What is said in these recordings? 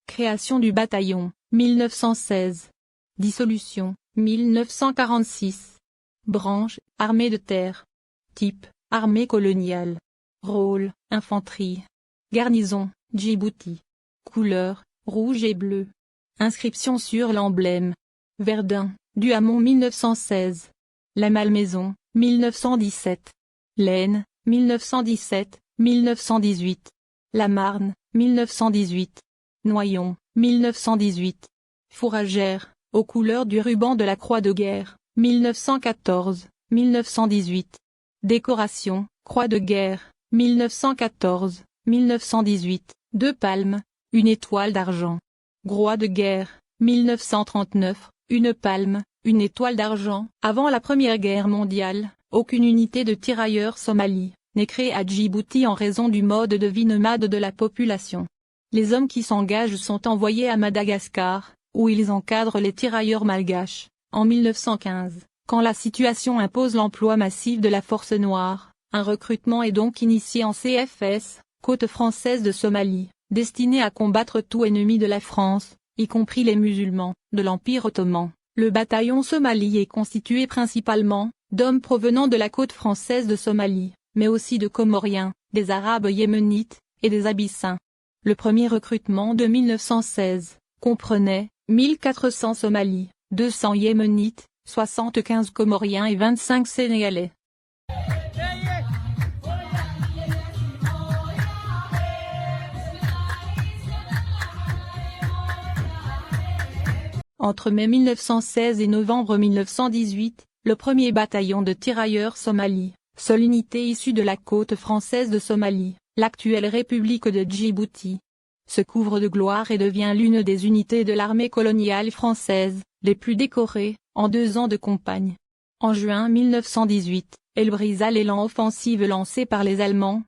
Création du bataillon, 1916. Dissolution, 1946. Branche, armée de terre. Type, armée coloniale. Rôle, infanterie. Garnison, Djibouti. Couleur, rouge et bleu. Inscription sur l'emblème. Verdun, Douaumont 1916. La Malmaison, 1917. l'Aisne, 1917, 1918. La Marne, 1918. Noyon, 1918. Fourragère, aux couleurs du ruban de la Croix de guerre, 1914, 1918. Décoration, Croix de guerre, 1914, 1918. 2 palmes, une étoile d'argent. Croix de guerre, 1939, une palme, une étoile d'argent. Avant la Première Guerre mondiale, aucune unité de tirailleurs somalis n'est créée à Djibouti en raison du mode de vie nomade de la population. Les hommes qui s'engagent sont envoyés à Madagascar, où ils encadrent les tirailleurs malgaches. En 1915, quand la situation impose l'emploi massif de la force noire, un recrutement est donc initié en CFS, côte française de Somalie, destiné à combattre tout ennemi de la France, y compris les musulmans, de l'Empire ottoman. Le bataillon Somalie est constitué principalement d'hommes provenant de la côte française de Somalie, mais aussi de Comoriens, des Arabes yéménites, et des Abyssins. Le premier recrutement de 1916 comprenait 1400 Somalis, 200 Yéménites, 75 Comoriens et 25 Sénégalais. Entre mai 1916 et novembre 1918, le premier bataillon de tirailleurs somalis, seule unité issue de la côte française de Somalie, l'actuelle République de Djibouti, se couvre de gloire et devient l'une des unités de l'armée coloniale française, les plus décorées, en 2 ans de campagne. En juin 1918, elle brisa l'élan offensif lancé par les Allemands.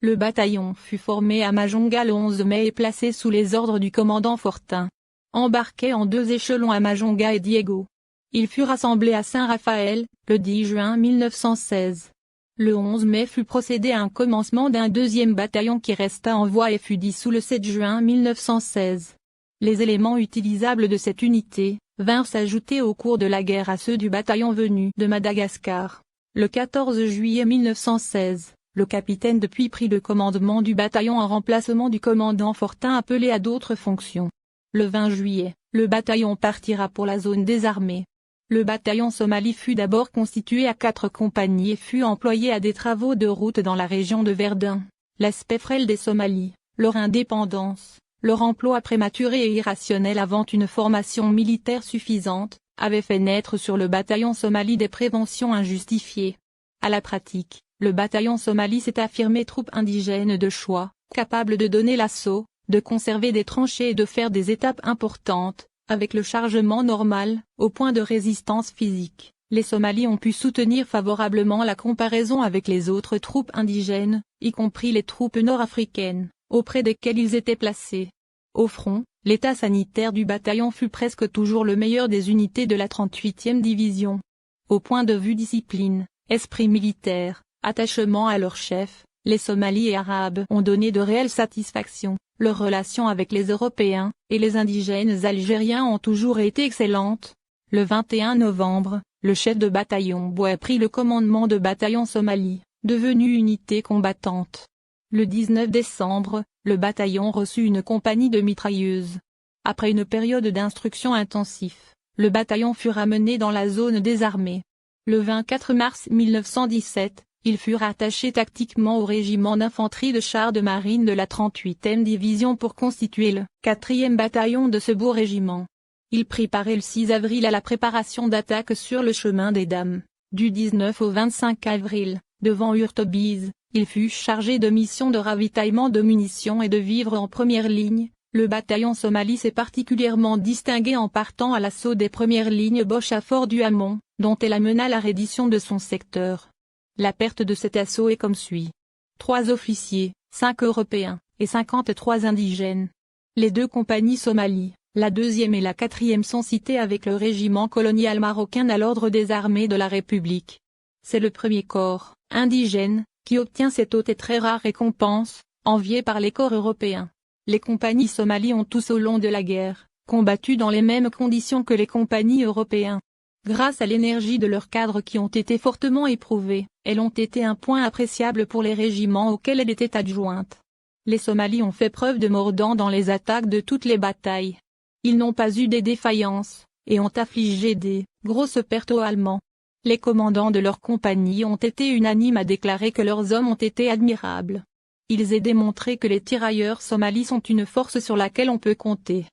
Le bataillon fut formé à Majonga le 11 mai et placé sous les ordres du commandant Fortin. Embarqué en 2 échelons à Majonga et Diego. Il fut rassemblé à Saint-Raphaël, le 10 juin 1916. Le 11 mai fut procédé à un commencement d'un 2e bataillon qui resta en voie et fut dissous le 7 juin 1916. Les éléments utilisables de cette unité vinrent s'ajouter au cours de la guerre à ceux du bataillon venu de Madagascar. Le 14 juillet 1916, le capitaine Depuis prit le commandement du bataillon en remplacement du commandant Fortin appelé à d'autres fonctions. Le 20 juillet, le bataillon partira pour la zone désarmée. Le bataillon Somalie fut d'abord constitué à 4 compagnies et fut employé à des travaux de route dans la région de Verdun. L'aspect frêle des Somalis, leur indépendance, leur emploi prématuré et irrationnel avant une formation militaire suffisante, avait fait naître sur le bataillon Somalie des préventions injustifiées. À la pratique, le bataillon Somalie s'est affirmé troupe indigène de choix, capable de donner l'assaut, de conserver des tranchées et de faire des étapes importantes, avec le chargement normal, au point de résistance physique. Les Somalis ont pu soutenir favorablement la comparaison avec les autres troupes indigènes, y compris les troupes nord-africaines, auprès desquelles ils étaient placés. Au front, l'état sanitaire du bataillon fut presque toujours le meilleur des unités de la 38e division. Au point de vue discipline, esprit militaire, attachement à leur chef, les Somalis et Arabes ont donné de réelles satisfactions. Leurs relations avec les Européens et les indigènes algériens ont toujours été excellentes. Le 21 novembre, le chef de bataillon Bois prit le commandement de bataillon Somalie, devenu unité combattante. Le 19 décembre, le bataillon reçut une compagnie de mitrailleuses. Après une période d'instruction intensive, le bataillon fut ramené dans la zone désarmée. Le 24 mars 1917, ils furent attachés tactiquement au régiment d'infanterie de chars de marine de la 38e division pour constituer le 4e bataillon de ce beau régiment. Il prit part le 6 avril à la préparation d'attaque sur le chemin des Dames. Du 19 au 25 avril, devant Urtebise, il fut chargé de missions de ravitaillement de munitions et de vivres en première ligne, Le bataillon Somali s'est particulièrement distingué en partant à l'assaut des premières lignes Boche à Fort du Hamon, dont elle amena la reddition de son secteur. La perte de cet assaut est comme suit. 3 officiers, 5 Européens, et 53 indigènes. Les 2 compagnies Somalie, la 2e et la 4e sont citées avec le régiment colonial marocain à l'ordre des armées de la République. C'est le premier corps, indigène, qui obtient cette haute et très rare récompense, enviée par les corps européens. Les compagnies Somali ont tous au long de la guerre, combattu dans les mêmes conditions que les compagnies européennes. Grâce à l'énergie de leurs cadres qui ont été fortement éprouvés, elles ont été un point appréciable pour les régiments auxquels elles étaient adjointes. Les Somalis ont fait preuve de mordant dans les attaques de toutes les batailles. Ils n'ont pas eu des défaillances, et ont affligé des grosses pertes aux Allemands. Les commandants de leurs compagnies ont été unanimes à déclarer que leurs hommes ont été admirables. Ils ont démontré que les tirailleurs somalis sont une force sur laquelle on peut compter.